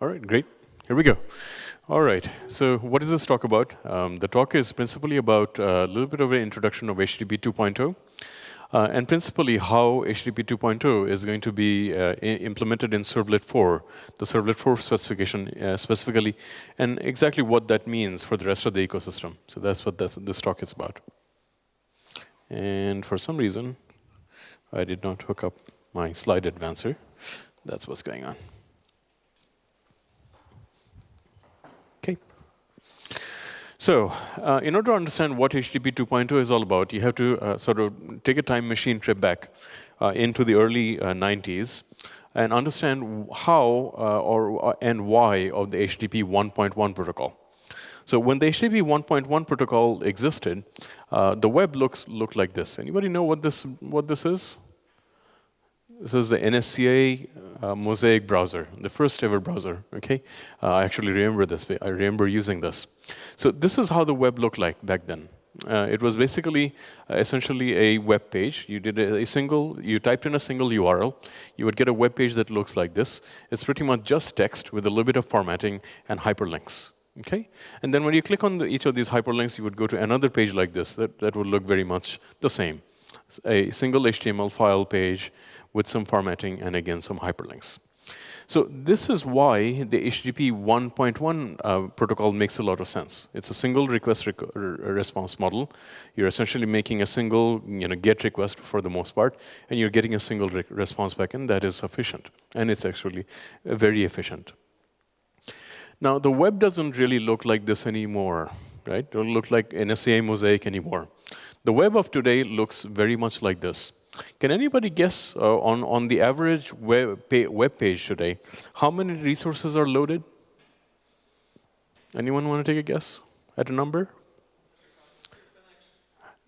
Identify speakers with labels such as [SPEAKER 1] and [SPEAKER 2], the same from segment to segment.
[SPEAKER 1] All right, great. Here we go. All right, so what is this talk about? The talk is principally about a little bit of an introduction of HTTP 2.0, and principally how HTTP 2.0 is going to be implemented in Servlet 4, the Servlet 4 specification specifically, and exactly what that means for the rest of the ecosystem. So that's what this talk is about. And for some reason, I did not hook up my slide advancer. That's what's going on. Okay. So, in order to understand what HTTP 2.0 is all about, you have to sort of take a time machine trip back into the early 90s and understand how and why of the HTTP 1.1 protocol. So when the HTTP 1.1 protocol existed, the web looked like this. Anybody know what this is? This is the NSCA Mosaic browser, the first ever browser. Okay, I actually remember this. I remember using this. So this is how the web looked like back then. It was basically, essentially a web page. You did you typed in a single URL. You would get a web page that looks like this. It's pretty much just text with a little bit of formatting and hyperlinks. Okay, and then when you click on each of these hyperlinks, you would go to another page like this that would look very much the same. A single HTML file page with some formatting and again some hyperlinks. So this is why the HTTP 1.1 protocol makes a lot of sense. It's a single request response model. You're essentially making a single GET request for the most part, and you're getting a single response back, and that is sufficient. And it's actually very efficient. Now, the web doesn't really look like this anymore, right? It doesn't look like NSCA Mosaic anymore. The web of today looks very much like this. Can anybody guess on the average web page today, how many resources are loaded? Anyone want to take a guess at a number?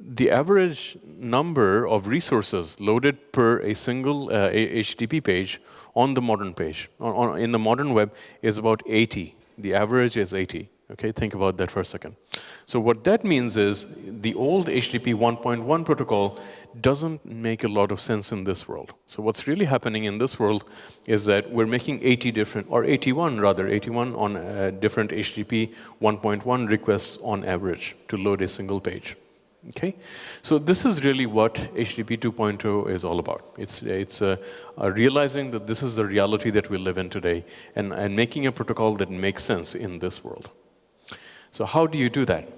[SPEAKER 1] The average number of resources loaded per a single HTTP page on the modern page, in the modern web, is about 80. The average is 80. Okay, think about that for a second. So what that means is the old HTTP 1.1 protocol doesn't make a lot of sense in this world. So what's really happening in this world is that we're making 81 on different HTTP 1.1 requests on average to load a single page. Okay, so this is really what HTTP 2.0 is all about. It's realizing that this is the reality that we live in today and making a protocol that makes sense in this world. So how do you do that?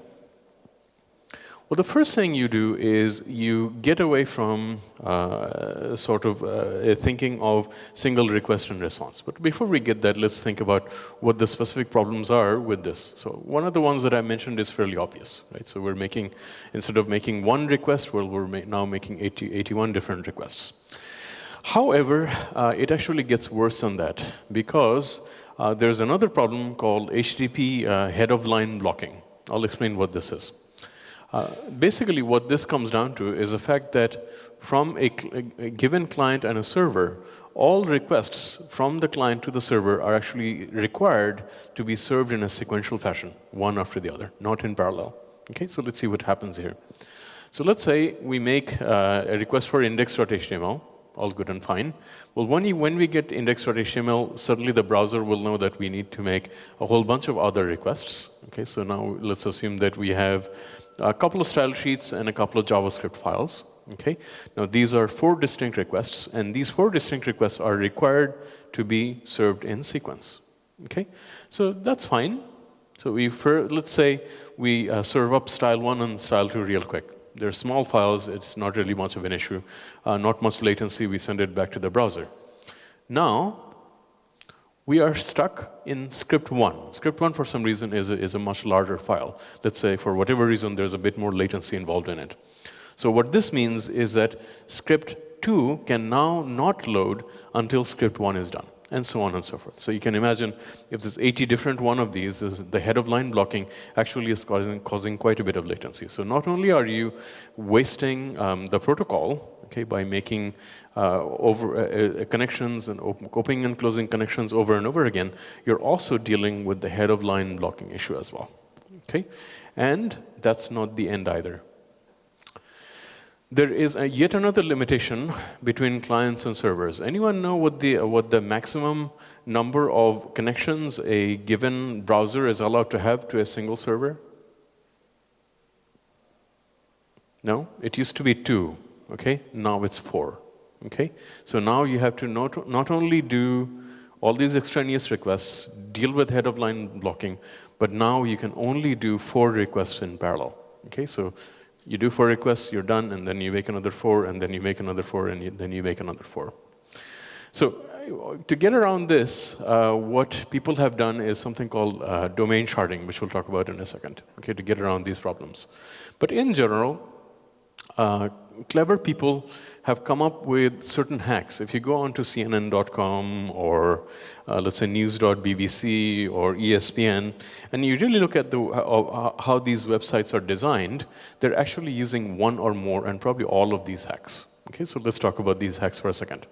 [SPEAKER 1] Well, the first thing you do is you get away from thinking of single request and response. But before we get that, let's think about what the specific problems are with this. So one of the ones that I mentioned is fairly obvious, right? So we're making, instead of making one request, well, we're now making 81 different requests. However, it actually gets worse than that because there's another problem called HTTP head-of-line blocking. I'll explain what this is. Basically, what this comes down to is the fact that from a given client and a server, all requests from the client to the server are actually required to be served in a sequential fashion, one after the other, not in parallel. Okay, so let's see what happens here. So let's say we make a request for index.html. All good and fine. Well, when we get index.html, suddenly the browser will know that we need to make a whole bunch of other requests. Okay, so now let's assume that we have a couple of style sheets and a couple of JavaScript files. Okay, now these are 4 distinct requests, and these 4 distinct requests are required to be served in sequence. Okay, so that's fine. So let's say we serve up style 1 and style 2 real quick. They're small files, it's not really much of an issue. Not much latency, we send it back to the browser. Now, we are stuck in script 1. Script 1, for some reason, is a much larger file. Let's say, for whatever reason, there's a bit more latency involved in it. So what this means is that script 2 can now not load until script 1 is done, and so on and so forth. So you can imagine if there's 80 different one of these, the head-of-line blocking actually is causing quite a bit of latency. So not only are you wasting the protocol, okay, by making connections and opening and closing connections over and over again, you're also dealing with the head-of-line blocking issue as well. Okay, and that's not the end either. There is yet another limitation between clients and servers. Anyone know what the maximum number of connections a given browser is allowed to have to a single server? No? It used to be 2, okay? Now it's 4, okay? So now you have to not only do all these extraneous requests, deal with head-of-line blocking, but now you can only do 4 requests in parallel, okay? So you do 4 requests, you're done, and then you make another 4, and then you make another 4, and then you make another 4. So to get around this, what people have done is something called domain sharding, which we'll talk about in a second, okay, to get around these problems. But in general, clever people have come up with certain hacks. If you go onto CNN.com or let's say news.bbc or ESPN, and you really look at how these websites are designed, they're actually using one or more and probably all of these hacks. Okay, so let's talk about these hacks for a second.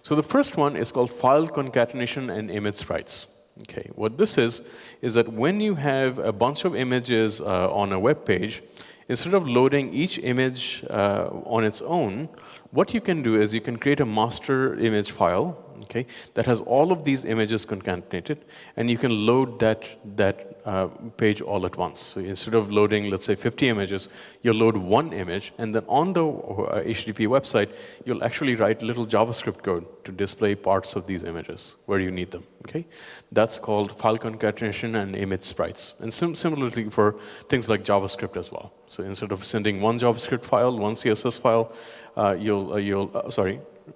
[SPEAKER 1] So the first one is called file concatenation and image sprites. Okay, what this is that when you have a bunch of images on a web page, instead of loading each image on its own, what you can do is you can create a master image file, okay, that has all of these images concatenated, and you can load that page all at once. So instead of loading, let's say, 50 images, you'll load 1 image, and then on the HTTP website, you'll actually write little JavaScript code to display parts of these images where you need them, okay? That's called file concatenation and image sprites. And similarly for things like JavaScript as well. So instead of sending 1 JavaScript file, 1 CSS file,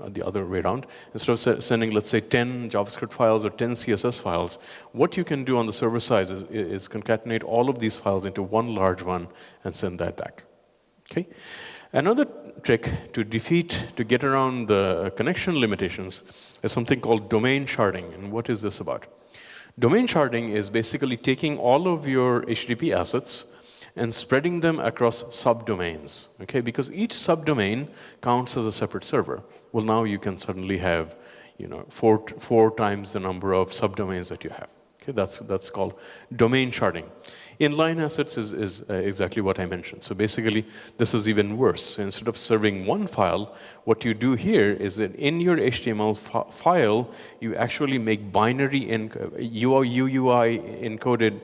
[SPEAKER 1] the other way around. Instead of sending, let's say, 10 JavaScript files or 10 CSS files, what you can do on the server side is concatenate all of these files into one large one and send that back. Okay? Another trick to get around the connection limitations is something called domain sharding. And what is this about? Domain sharding is basically taking all of your HTTP assets and spreading them across subdomains, okay? Because each subdomain counts as a separate server. Well, now you can suddenly have, four times the number of subdomains that you have. Okay, that's called domain sharding. Inline assets is exactly what I mentioned. So basically, this is even worse. So instead of serving one file, what you do here is that in your HTML file, you actually make binary UUI encoded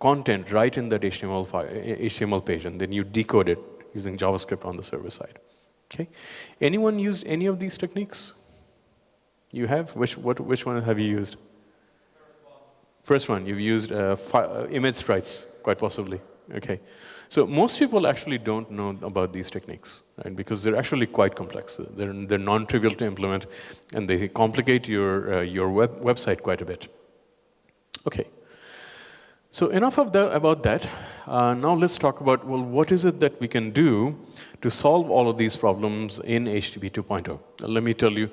[SPEAKER 1] content right in that HTML page, and then you decode it using JavaScript on the server side. Okay. Anyone used any of these techniques? You have? Which one have you used? First one. You've used image sprites, quite possibly. Okay. So most people actually don't know about these techniques, right? Because they're actually quite complex. They're non-trivial to implement, and they complicate your website quite a bit. Okay. So enough about that. Now let's talk about, well, what is it that we can do to solve all of these problems in HTTP 2.0? Let me tell you,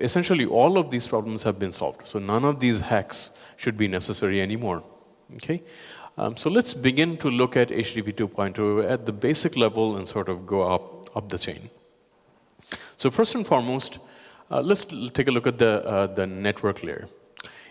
[SPEAKER 1] essentially all of these problems have been solved. So none of these hacks should be necessary anymore. Okay? So let's begin to look at HTTP 2.0 at the basic level and sort of go up the chain. So first and foremost, let's take a look at the network layer.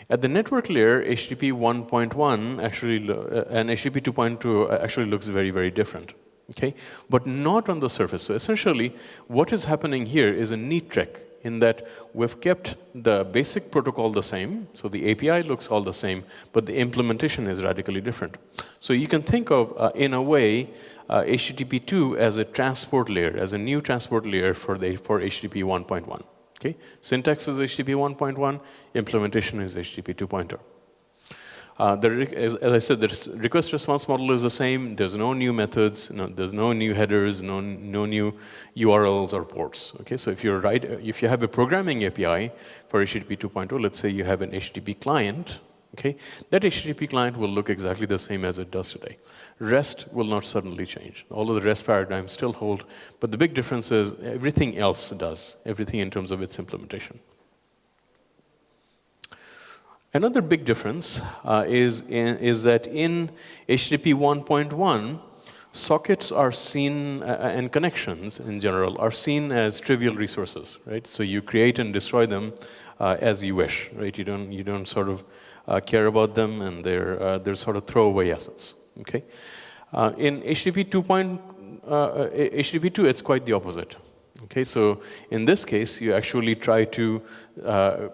[SPEAKER 1] At the network layer, HTTP 1.1 actually and HTTP 2.2 actually looks very, very different. Okay, but not on the surface. So essentially, what is happening here is a neat trick in that we've kept the basic protocol the same. So the API looks all the same, but the implementation is radically different. So you can think of, in a way, HTTP 2 as a transport layer, as a new transport layer for HTTP 1.1. Okay? Syntax is HTTP 1.1, implementation is HTTP 2.0. As I said, the request response model is the same. There's no new methods, there's no new headers, no new URLs or ports. Okay, so if you have a programming API for HTTP 2.0, let's say you have an HTTP client, okay, that HTTP client will look exactly the same as it does today. REST will not suddenly change. All of the REST paradigms still hold, but the big difference is everything else does, everything in terms of its implementation. Another big difference is that in HTTP 1.1, sockets are seen, and connections in general, are seen as trivial resources, right? So you create and destroy them as you wish, right? You don't sort of care about them, and they're sort of throwaway assets, okay? In HTTP HTTP2, it's quite the opposite. Okay, so in this case, you actually try to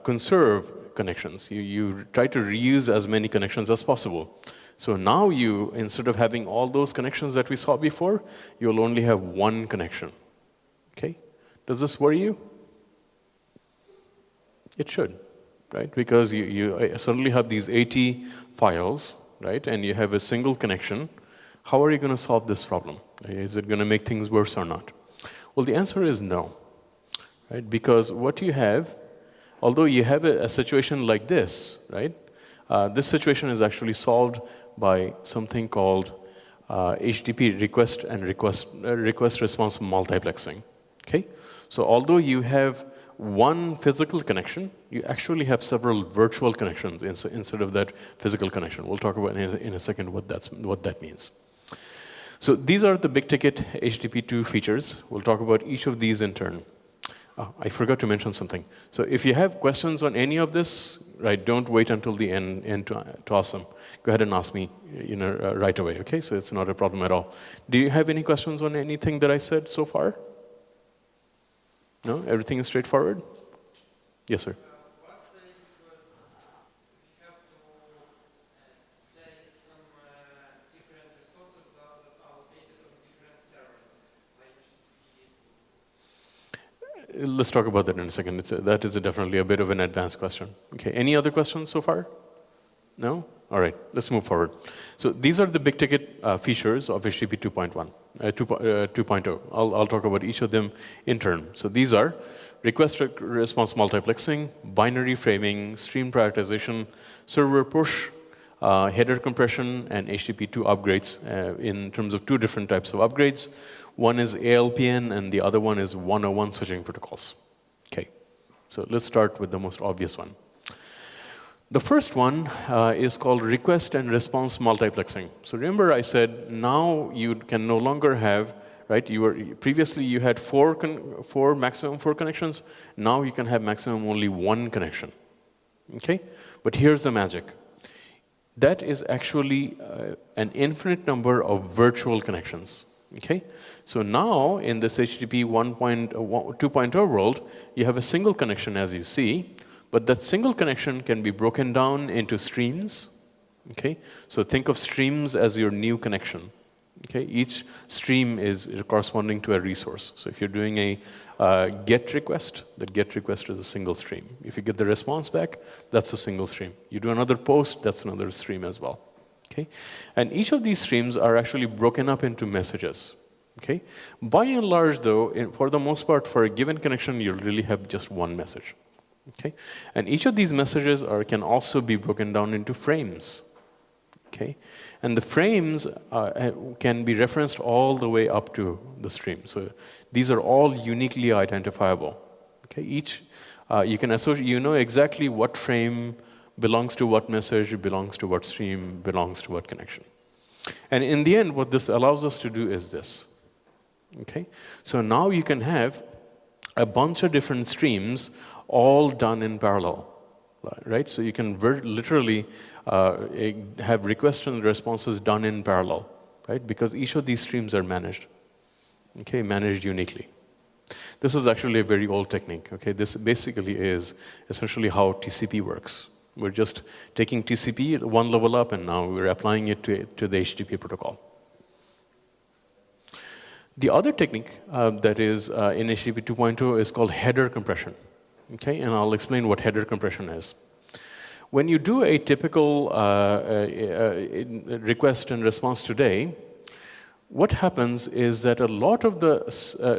[SPEAKER 1] conserve connections. You try to reuse as many connections as possible. So now you, instead of having all those connections that we saw before, you'll only have one connection. Okay? Does this worry you? It should, right? Because you suddenly have these 80 files, right? And you have a single connection. How are you going to solve this problem? Is it going to make things worse or not? Well, the answer is no, right? Because what you have, although you have a situation like this, right? This situation is actually solved by something called HTTP request and request response multiplexing. Okay? So although you have one physical connection, you actually have several virtual connections instead of that physical connection. We'll talk about in a second what that means. So these are the big ticket HTTP2 features. We'll talk about each of these in turn. I forgot to mention something. So if you have questions on any of this, right, don't wait until the end to ask them. Go ahead and ask me, right away. Okay, so it's not a problem at all. Do you have any questions on anything that I said so far? No, everything is straightforward. Yes, sir. Let's talk about that in a second. That is definitely a bit of an advanced question. Okay, any other questions so far? No? All right, let's move forward. So these are the big ticket features of HTTP 2.0. I'll talk about each of them in turn. So these are request response multiplexing, binary framing, stream prioritization, server push, header compression, and HTTP2 upgrades in terms of two different types of upgrades. One is ALPN, and the other one is 101 switching protocols. Okay, so let's start with the most obvious one. The first one is called request and response multiplexing. So remember I said now you can no longer have, right, previously you had maximum four connections, now you can have maximum only one connection. Okay, but here's the magic. That is actually an infinite number of virtual connections. Okay, so now in this HTTP 2.0 world, you have a single connection as you see, but that single connection can be broken down into streams. Okay, so think of streams as your new connection. Okay, each stream is corresponding to a resource. So if you're doing a GET request, that GET request is a single stream. If you get the response back, that's a single stream. You do another post, that's another stream as well. Okay, and each of these streams are actually broken up into messages. Okay, by and large, though, for the most part, for a given connection, you really have just one message. Okay, and each of these messages can also be broken down into frames. Okay, and the frames can be referenced all the way up to the stream. So these are all uniquely identifiable. Okay, each you can associate. You know exactly what frame belongs to what message, belongs to what stream, belongs to what connection. And in the end, what this allows us to do is this. Okay, so now you can have a bunch of different streams all done in parallel, right? So you can literally have requests and responses done in parallel, right? Because each of these streams are managed, okay, managed uniquely. This is actually a very old technique, okay? This basically is essentially how TCP works. We're just taking TCP one level up, and now we're applying it to the HTTP protocol. The other technique that is in HTTP 2.0 is called header compression. Okay, and I'll explain what header compression is. When you do a typical request and response today, what happens is that a lot of the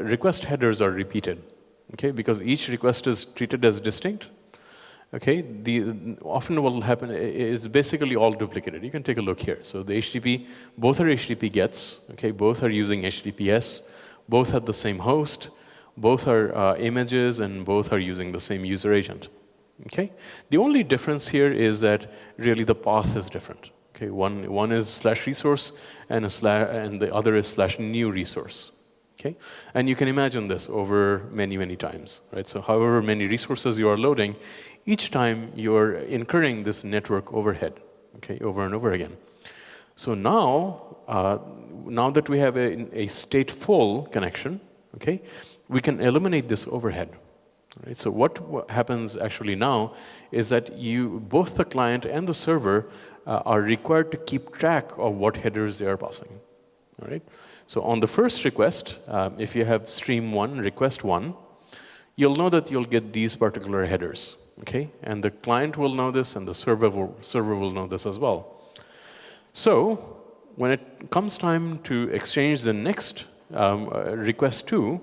[SPEAKER 1] request headers are repeated, okay, because each request is treated as distinct. Okay, often what will happen is basically all duplicated. You can take a look here. So the HTTP, both are HTTP GETs, okay, both are using HTTPS, both have the same host, both are images, and both are using the same user agent. Okay, the only difference here is that really the path is different. Okay, one is /resource and the other is /new resource. Okay, and you can imagine this over many times, right? So however many resources you are loading, each time you're incurring this network overhead, okay, over and over again. So now now that we have a stateful connection, okay, we can eliminate this overhead. Right? So what happens actually now is that both the client and the server are required to keep track of what headers they are passing. All right? So on the first request, if you have stream 1, request 1, you'll know that you'll get these particular headers. Okay? And the client will know this, and the server will know this as well. So when it comes time to exchange the next request 2,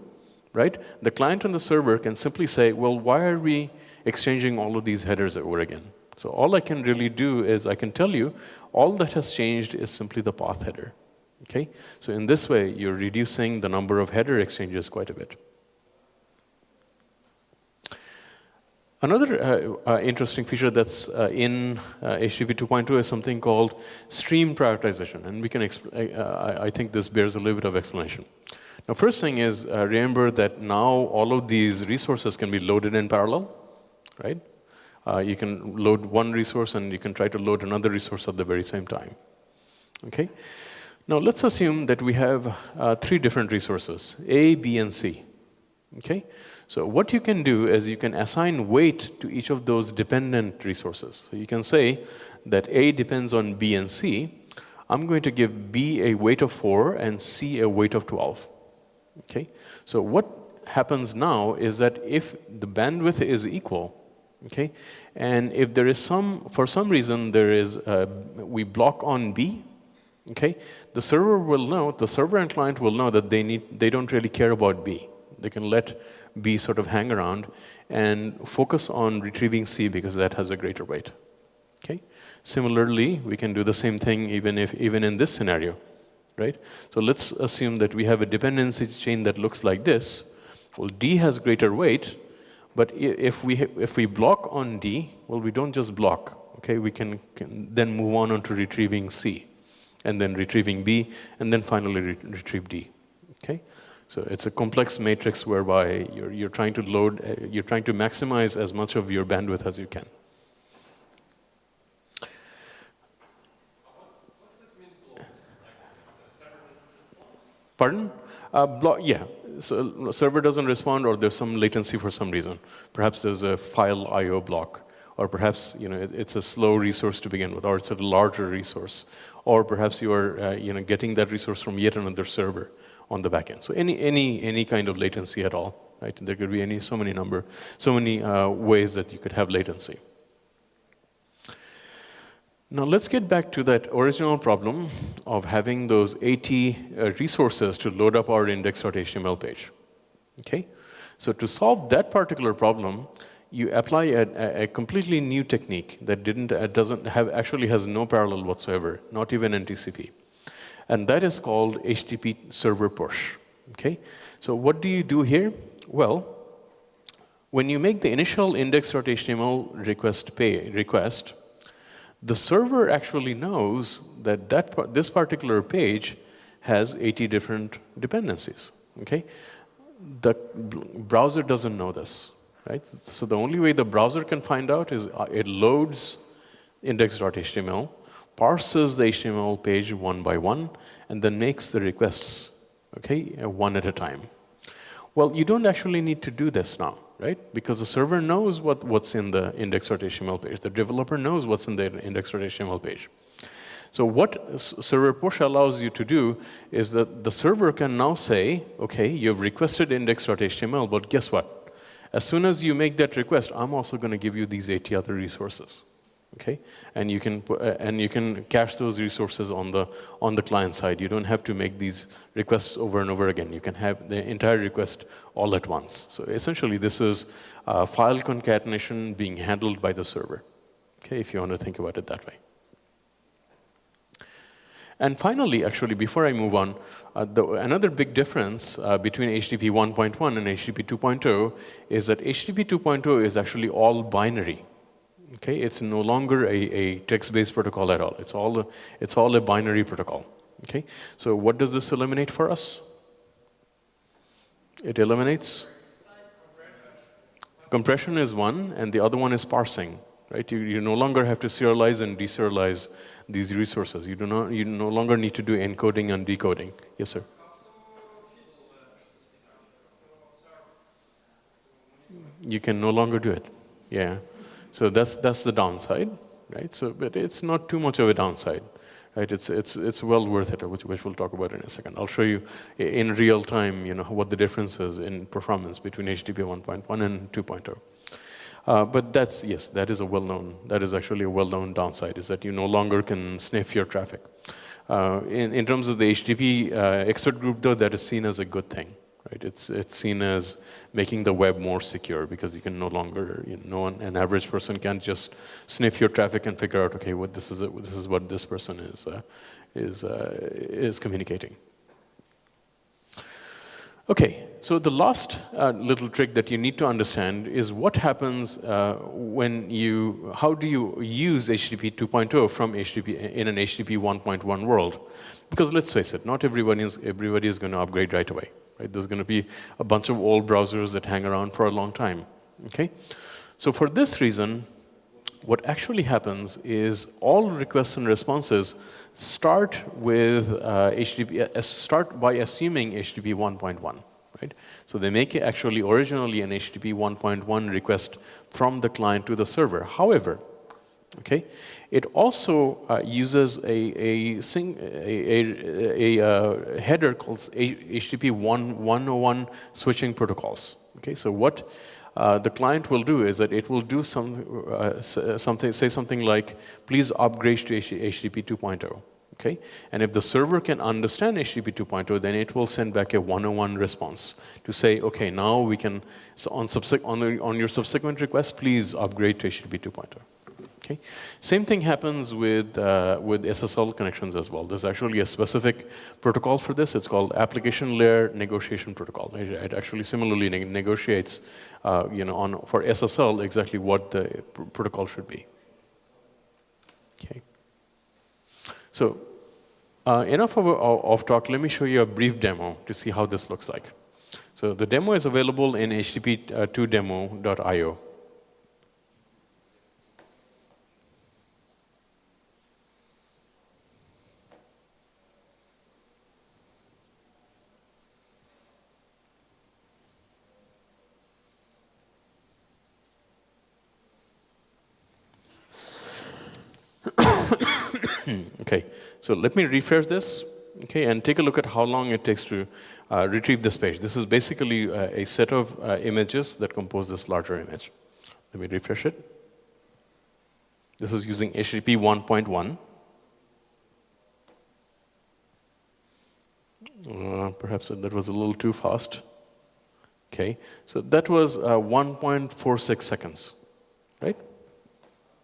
[SPEAKER 1] right, the client and the server can simply say, well, why are we exchanging all of these headers over again? So all I can really do is I can tell you all that has changed is simply the path header. Okay? So in this way, you're reducing the number of header exchanges quite a bit. Another interesting feature that's in HTTP 2.2 is something called stream prioritization, and we can I think this bears a little bit of explanation. Now, first thing is remember that now all of these resources can be loaded in parallel, right? You can load one resource and you can try to load another resource at the very same time. Okay? Now let's assume that we have 3 different resources, A, B, and C. Okay? So what you can do is you can assign weight to each of those dependent resources. So you can say that A depends on B and C. I'm going to give B a weight of 4 and C a weight of 12. Okay? So what happens now is that if the bandwidth is equal, okay, and if there is for some reason we block on B, okay, the server and client will know that they don't really care about B. They can let B sort of hang around and focus on retrieving C because that has a greater weight. Okay? Similarly, we can do the same thing even in this scenario, right? So let's assume that we have a dependency chain that looks like this. Well, D has greater weight, but if we block on D, well, we don't just block. Okay, we can then move on to retrieving C, and then retrieving B, and then finally retrieve D. Okay. So it's a complex matrix whereby you're trying to maximize as much of your bandwidth as you can. Pardon? Yeah. So server doesn't respond, or there's some latency for some reason. Perhaps there's a file I/O block, or perhaps it's a slow resource to begin with, or it's a larger resource, or perhaps you are getting that resource from yet another server on the back end. So any kind of latency at all, right? There could be so many ways that you could have latency. Now let's get back to that original problem of having those 80 resources to load up our index.html page. Okay? So to solve that particular problem, you apply a completely new technique that actually has no parallel whatsoever, not even in TCP. And that is called HTTP server push. Okay? So what do you do here? Well, when you make the initial index.html request, the server actually knows that this particular page has 80 different dependencies. Okay? The browser doesn't know this. Right? So the only way the browser can find out is it loads index.html, parses the HTML page one by one, and then makes the requests, okay, one at a time. Well, you don't actually need to do this now, right? Because the server knows what's in the index.html page. The developer knows what's in the index.html page. So what server push allows you to do is that the server can now say, okay, you've requested index.html, but guess what? As soon as you make that request, I'm also going to give you these 80 other resources. Okay, and you can cache those resources on the client side. You don't have to make these requests over and over again. You can have the entire request all at once. So essentially, this is file concatenation being handled by the server. Okay, if you want to think about it that way. And finally, actually, before I move on, another big difference between HTTP 1.1 and HTTP 2.0 is that HTTP 2.0 is actually all binary. Okay, it's no longer a text-based protocol at all. It's all a binary protocol. Okay, so what does this eliminate for us? It eliminates compression is one, and the other one is parsing. right? You no longer have to serialize and deserialize these resources. You no longer need to do encoding and decoding. Yes, sir. You can no longer do it. Yeah. So that's the downside, right? So, but it's not too much of a downside, right? It's well worth it, which we'll talk about in a second. I'll show you in real time, what the difference is in performance between HTTP 1.1 and 2.0. But yes, that is actually a well-known downside, is that you no longer can sniff your traffic. In terms of the HTTP expert group, though, that is seen as a good thing, right? It's seen as making the web more secure, because you can no longer, an average person can't just sniff your traffic and figure out, okay, this is what this person is communicating. Okay, so the last little trick that you need to understand is what happens how do you use HTTP 2.0 from HTTP in an HTTP 1.1 world? Because let's face it, not everybody is going to upgrade right away. Right? There's going to be a bunch of old browsers that hang around for a long time. Okay, so for this reason, what actually happens is all requests and responses start with start by assuming HTTP 1.1, right? So they make actually originally an HTTP 1.1 request from the client to the server. However, okay, it also uses a header called HTTP 101 switching protocols. Okay, so what the client will do is that it will do say something like, please upgrade to HTTP 2.0. Okay, and if the server can understand HTTP 2.0, then it will send back a 101 response to say, okay, now we can, so on your subsequent request, please upgrade to HTTP 2.0. Okay. Same thing happens with SSL connections as well. There's actually a specific protocol for this. It's called Application Layer Negotiation Protocol. It actually similarly negotiates, for SSL exactly what the protocol should be. Okay. So enough of talk. Let me show you a brief demo to see how this looks like. So the demo is available in http2demo.io. Okay, so let me refresh this, okay, and take a look at how long it takes to retrieve this page. This is basically a set of images that compose this larger image. Let me refresh it. This is using HTTP 1.1. Perhaps that was a little too fast. Okay, so that was 1.46 seconds, right?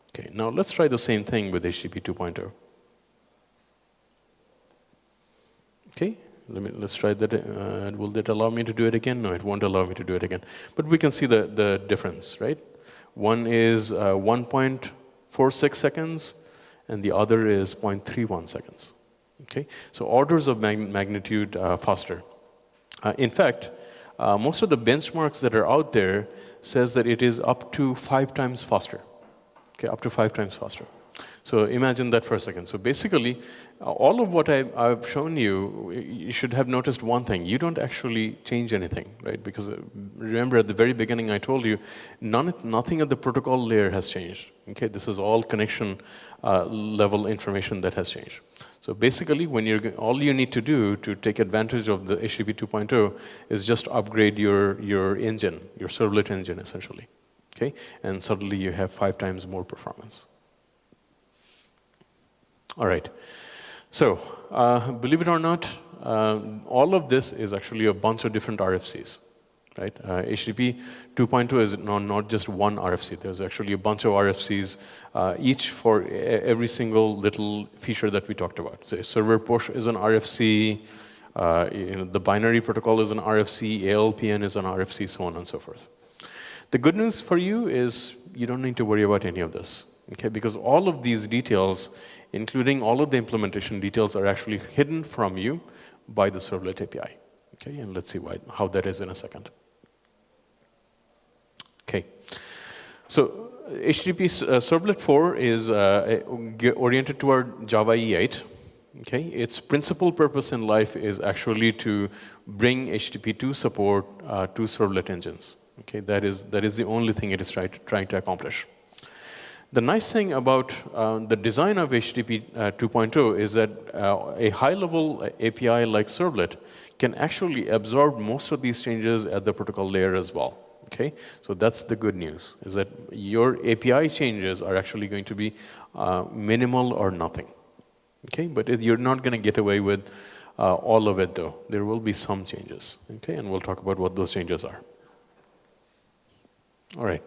[SPEAKER 1] Okay, now let's try the same thing with HTTP 2.0. Okay, let's try that. Will that allow me to do it again? No, it won't allow me to do it again. But we can see the difference, right? One is 1.46 seconds, and the other is 0.31 seconds. Okay, so orders of magnitude faster. In fact, most of the benchmarks that are out there says that it is up to 5 times faster. Okay, up to 5 times faster. So imagine that for a second. So basically, all of what I've shown you, you should have noticed one thing. You don't actually change anything, right? Because remember at the very beginning I told you, nothing at the protocol layer has changed. Okay, this is all connection level information that has changed. So basically, all you need to do to take advantage of the HTTP 2.0 is just upgrade your engine, your servlet engine essentially. Okay, and suddenly you have 5 times more performance. All right. So, believe it or not, all of this is actually a bunch of different RFCs, right? HTTP 2.2 is not just one RFC. There's actually a bunch of RFCs, each for every single little feature that we talked about. So, server push is an RFC. The binary protocol is an RFC. ALPN is an RFC, so on and so forth. The good news for you is you don't need to worry about any of this, okay? Because all of these details, including all of the implementation details, are actually hidden from you by the Servlet API, okay? And let's see how that is in a second. Okay, So HTTP Servlet 4 is oriented toward Java E8. Okay, its principal purpose in life is actually to bring HTTP2 support to servlet engines. Okay, that is the only thing it is trying to accomplish. The nice thing about the design of HTTP 2.0 is that a high-level API like Servlet can actually absorb most of these changes at the protocol layer as well. Okay, so that's the good news, is that your API changes are actually going to be minimal or nothing. Okay, but you're not going to get away with all of it, though. There will be some changes. Okay, and we'll talk about what those changes are. All right.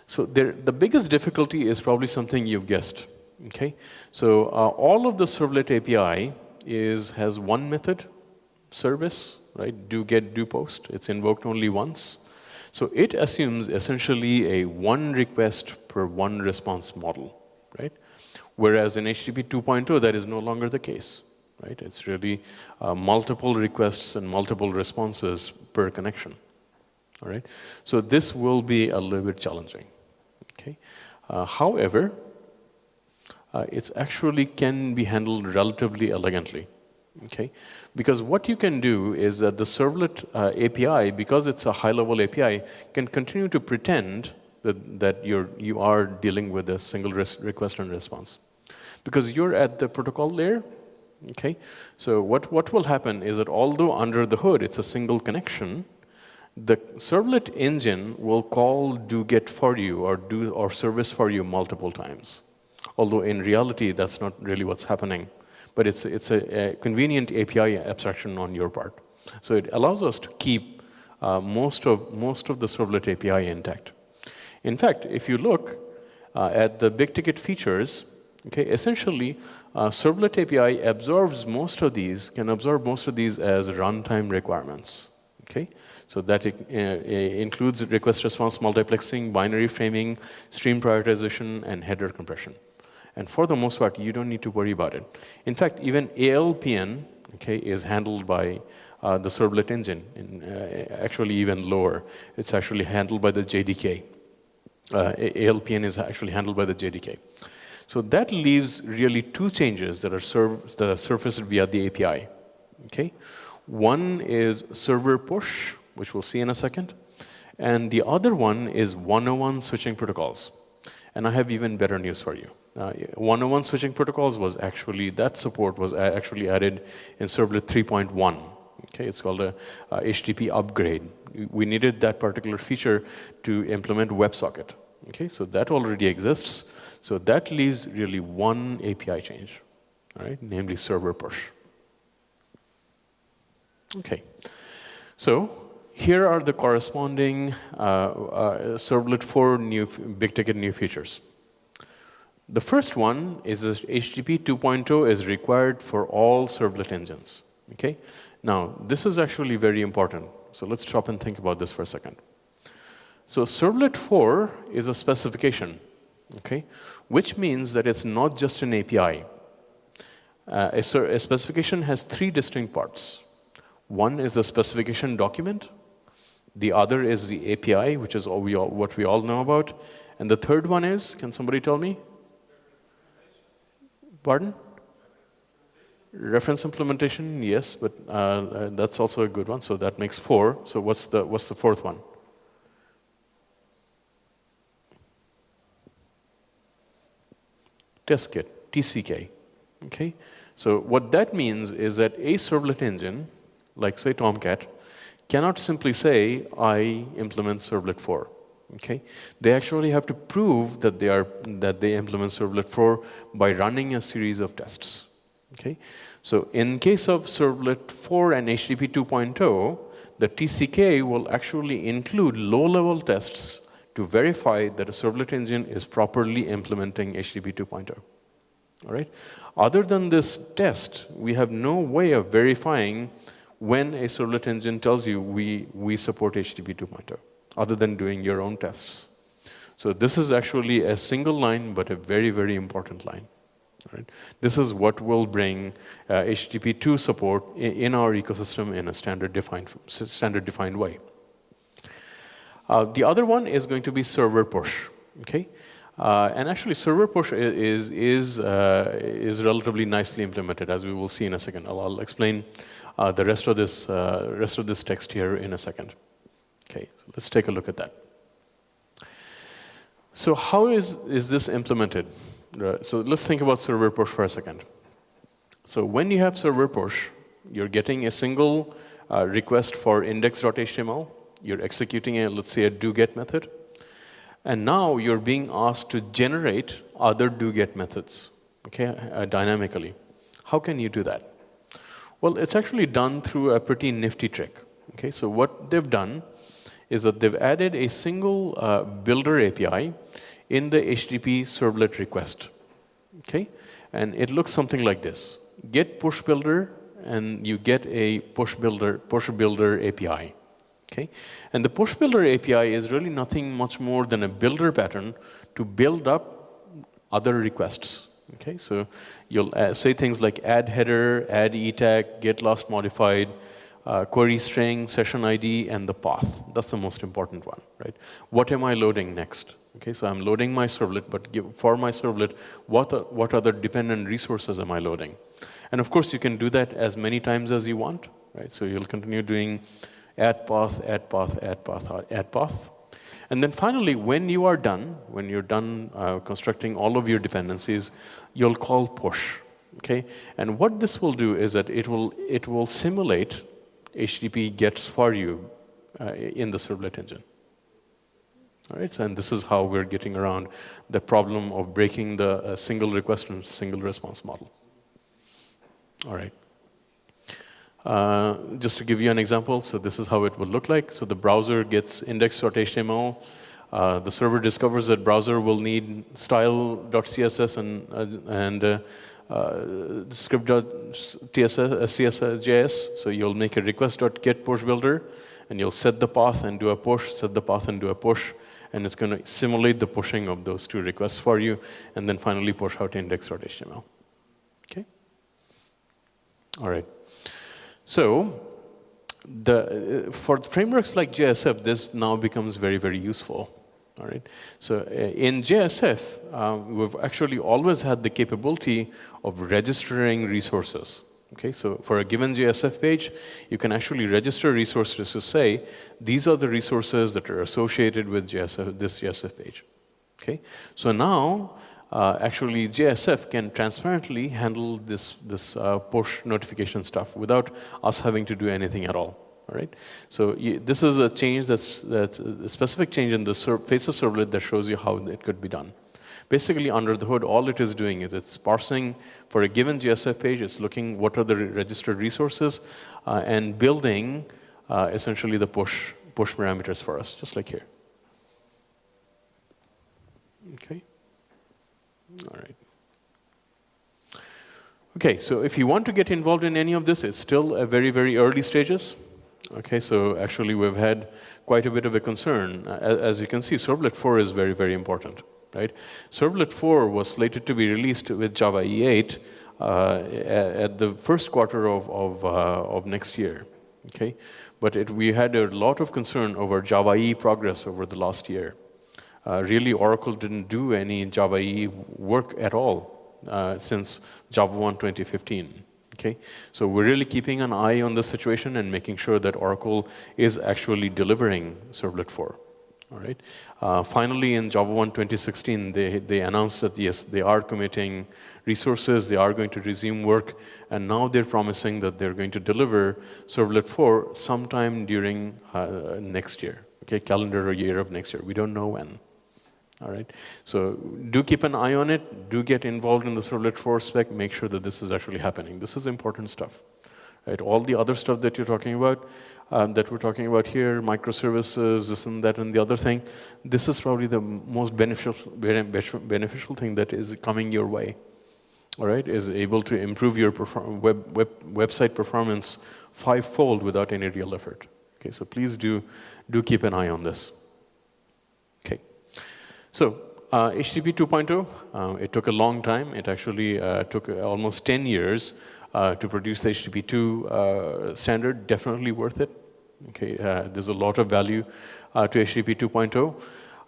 [SPEAKER 1] So the biggest difficulty is probably something you've guessed. Okay, so all of the Servlet API has one method, service, right? Do get, do post. It's invoked only once. So it assumes essentially a one request per one response model, right? Whereas in HTTP 2.0, that is no longer the case, right? It's really multiple requests and multiple responses per connection, all right? So this will be a little bit challenging, okay? However, it actually can be handled relatively elegantly, okay? Because what you can do is that the Servlet API, because it's a high-level API, can continue to pretend that you are dealing with a single request and response. Because you're at the protocol layer, okay? So what will happen is that although under the hood it's a single connection, the Servlet engine will call do get for you or service for you multiple times. Although in reality that's not really what's happening, but it's a convenient API abstraction on your part. So it allows us to keep most of the Servlet API intact. In fact, if you look at the big ticket features, okay, essentially, Servlet API can absorb most of these as runtime requirements. Okay, so that includes request response multiplexing, binary framing, stream prioritization, and header compression. And for the most part, you don't need to worry about it. In fact, even ALPN, okay, is handled by the Servlet engine, actually even lower. It's actually handled by the JDK. ALPN is actually handled by the JDK. So that leaves really two changes that are surfaced via the API. Okay, one is server push, which we'll see in a second, and the other one is 101 switching protocols. And I have even better news for you. 101 switching protocols support was actually added in Servlet 3.1. Okay, it's called a HTTP upgrade. We needed that particular feature to implement WebSocket. Okay, so that already exists. So that leaves really one API change, all right, namely server push. Okay, so here are the corresponding Servlet 4 big ticket new features. The first one is HTTP 2.0 is required for all Servlet engines. Okay, now this is actually very important. So let's stop and think about this for a second. So Servlet 4 is a specification, okay, which means that it's not just an API. A specification has three distinct parts. One is the specification document. The other is the API, which is what we all know about. And the third one is, can somebody tell me? Pardon? Reference implementation, yes, but that's also a good one. So that makes 4. So what's the fourth one? Test kit, TCK. Okay? So what that means is that a servlet engine, like say Tomcat, cannot simply say, I implement Servlet 4. Okay? They actually have to prove that they implement Servlet 4 by running a series of tests. Okay? So in case of Servlet 4 and HTTP 2.0, the TCK will actually include low-level tests to verify that a servlet engine is properly implementing HTTP 2.0. All right? Other than this test, we have no way of verifying when a servlet engine tells you we support HTTP 2.0, other than doing your own tests. So this is actually a single line, but a very, very important line. All right? This is what will bring HTTP 2 support in our ecosystem in a standard defined way. The other one is going to be server push. Okay, and actually server push is relatively nicely implemented, as we will see in a second. I'll explain the rest of this text here in a second. Okay, so let's take a look at that. So how is this implemented? So let's think about server push for a second. So when you have server push, you're getting a single request for index.html. You're executing let's say, a do-get method. And now you're being asked to generate other do-get methods, okay, dynamically. How can you do that? Well, it's actually done through a pretty nifty trick. Okay, so what they've done is that they've added a single builder API in the HTTP servlet request. Okay, and it looks something like this: get push builder, and you get a push builder API. Okay, and the push builder API is really nothing much more than a builder pattern to build up other requests. Okay, so you'll say things like add header, add e-tag, get last modified, query string, session ID, and the path. That's the most important one, right? What am I loading next? Okay, so I'm loading my servlet, but for my servlet, what other dependent resources am I loading? And of course, you can do that as many times as you want, right? So you'll continue doing add path, add path, add path, add path. And then finally, when you're done constructing all of your dependencies, you'll call push, okay? And what this will do is that it will simulate HTTP gets for you in the servlet engine. All right, so, and this is how we're getting around the problem of breaking the single request and single response model. All right. Just to give you an example, so this is how it would look like. So the browser gets index.html. The server discovers that browser will need style.css and script.css.js. So you'll make a request.getPushBuilder, and you'll set the path and do a push, set the path and do a push, and it's going to simulate the pushing of those two requests for you, and then finally push out index.html. Okay? All right. So for frameworks like JSF, this now becomes very, very useful. All right. So in JSF, we've actually always had the capability of registering resources. Okay. So for a given JSF page, you can actually register resources to say these are the resources that are associated with JSF, this JSF page. Okay. So now, actually, JSF can transparently handle this push notification stuff without us having to do anything at all. All right. So this is a change that's a specific change in the face of servlet that shows you how it could be done. Basically, under the hood, all it is doing is it's parsing for a given JSF page. It's looking what are the registered resources and building essentially the push parameters for us, just like here. Okay. All right. Okay, so if you want to get involved in any of this, it's still a very, very early stages. Okay, so actually we've had quite a bit of a concern. As you can see, Servlet 4 is very, very important, right? Servlet 4 was slated to be released with Java E8 at the first quarter of next year, okay? But we had a lot of concern over Java E progress over the last year. Really, Oracle didn't do any Java EE work at all since Java 1 2015. Okay, so we're really keeping an eye on the situation and making sure that Oracle is actually delivering Servlet 4. All right. Finally, in Java 1 2016, they announced that yes, they are committing resources, they are going to resume work, and now they're promising that they're going to deliver Servlet 4 sometime during next year. Okay, calendar year of next year. We don't know when. All right, so do keep an eye on it. Do get involved in the Servlet 4 spec. Make sure that this is actually happening. This is important stuff. Right? All the other stuff that you're talking about, that we're talking about here, microservices, this and that and the other thing, this is probably the most beneficial thing that is coming your way. All right, is able to improve your website performance 5-fold without any real effort. Okay, so please do keep an eye on this. Okay. So HTTP 2.0, it took a long time. It actually took almost 10 years to produce the HTTP 2 standard. Definitely worth it. Okay, there's a lot of value to HTTP 2.0.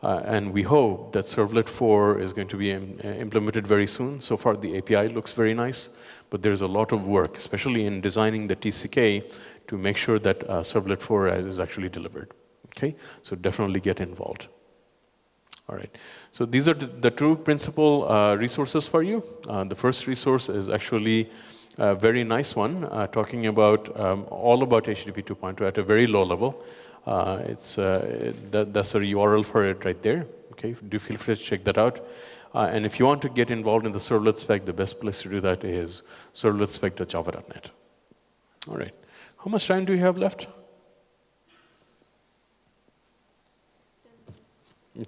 [SPEAKER 1] And we hope that Servlet 4 is going to be implemented very soon. So far, the API looks very nice, but there's a lot of work, especially in designing the TCK, to make sure that Servlet 4 is actually delivered. Okay, so definitely get involved. All right, so these are the two principal resources for you. The first resource is actually a very nice one, talking about all about HTTP 2.2 at a very low level. That's a URL for it right there. Okay, do feel free to check that out. And if you want to get involved in the servlet spec, the best place to do that is servletspec.java.net. All right, how much time do you have left?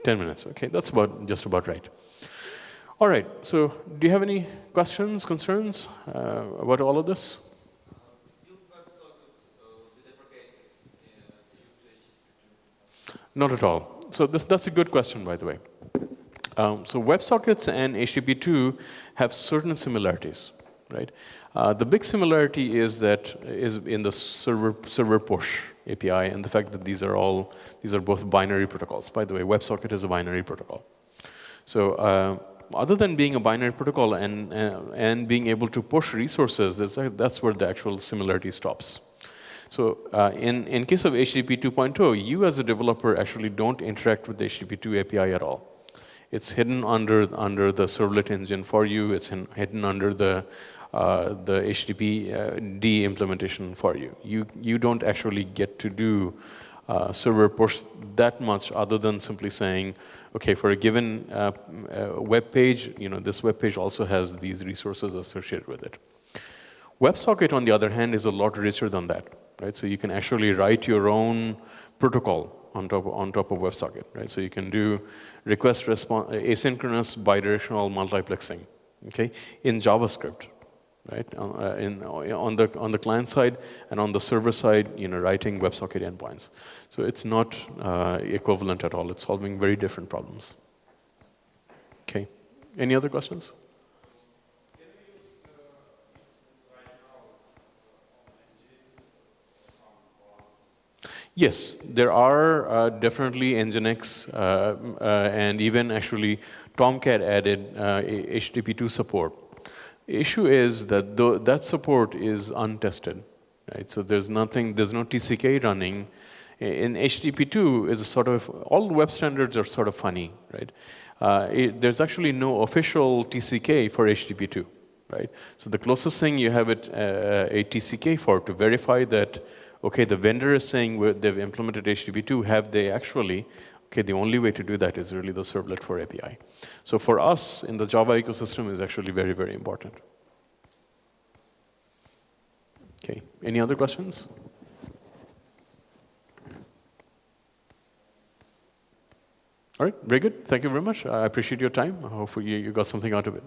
[SPEAKER 1] 10 minutes. Okay, that's just about right. All right, so do you have any questions, concerns about all of this? Not at all. So that's a good question, by the way. So WebSockets and HTTP2 have certain similarities, right? The big similarity is in the server push API and the fact that these are both binary protocols. By the way, WebSocket is a binary protocol. So other than being a binary protocol and being able to push resources, that's where the actual similarity stops. So in case of HTTP 2.0, you as a developer actually don't interact with the HTTP 2 API at all. It's hidden under the servlet engine for you. It's hidden under the HTTP D implementation for you. You don't actually get to do server push that much other than simply saying, okay, for a given web page, this web page also has these resources associated with it. WebSocket, on the other hand, is a lot richer than that, right? So you can actually write your own protocol on top of WebSocket, right? So you can do request response, asynchronous bidirectional multiplexing, okay, in JavaScript, right? On the client side and on the server side, writing WebSocket endpoints. So it's not equivalent at all. It's solving very different problems. Okay. Any other questions? Yes, there are definitely Nginx and even actually Tomcat added HTTP2 support. Issue is that that support is untested, right? So there's no TCK running. In HTTP2 is a sort of, all web standards are sort of funny, right? There's actually no official TCK for HTTP2, right? So the closest thing you have a TCK for to verify that, okay, the vendor is saying they've implemented HTTP2, have they actually? Okay, the only way to do that is really the Servlet 4 API. So for us, in the Java ecosystem, is actually very, very important. Okay, any other questions? All right, very good. Thank you very much. I appreciate your time. Hopefully you got something out of it.